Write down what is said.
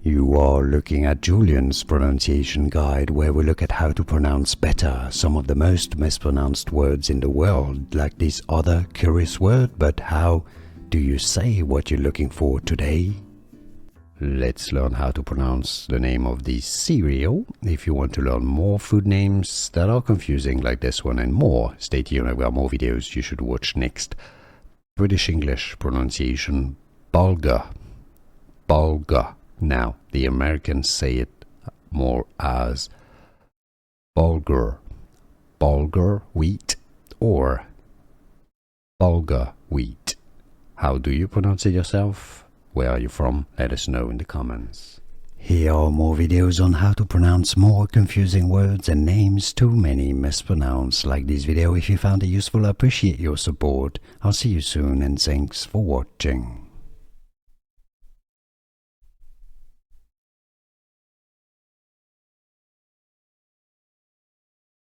You are looking at Julian's pronunciation guide, where we look at how to pronounce better some of the most mispronounced words in the world, like this other curious word. But how do you say what you're looking for today? Let's learn how to pronounce the name of this cereal. If you want to learn more food names that are confusing like this one and more, stay tuned. I've got more videos you should watch next. British English pronunciation, bulgur. Bulgur. Now, the Americans say it more as bulgur. Bulgur wheat or bulgur wheat. How do you pronounce it yourself? Where are you from? Let us know in the comments. Here are more videos on how to pronounce more confusing words and names too many mispronounced. Like this video if you found it useful. I appreciate your support. I'll see you soon and thanks for watching.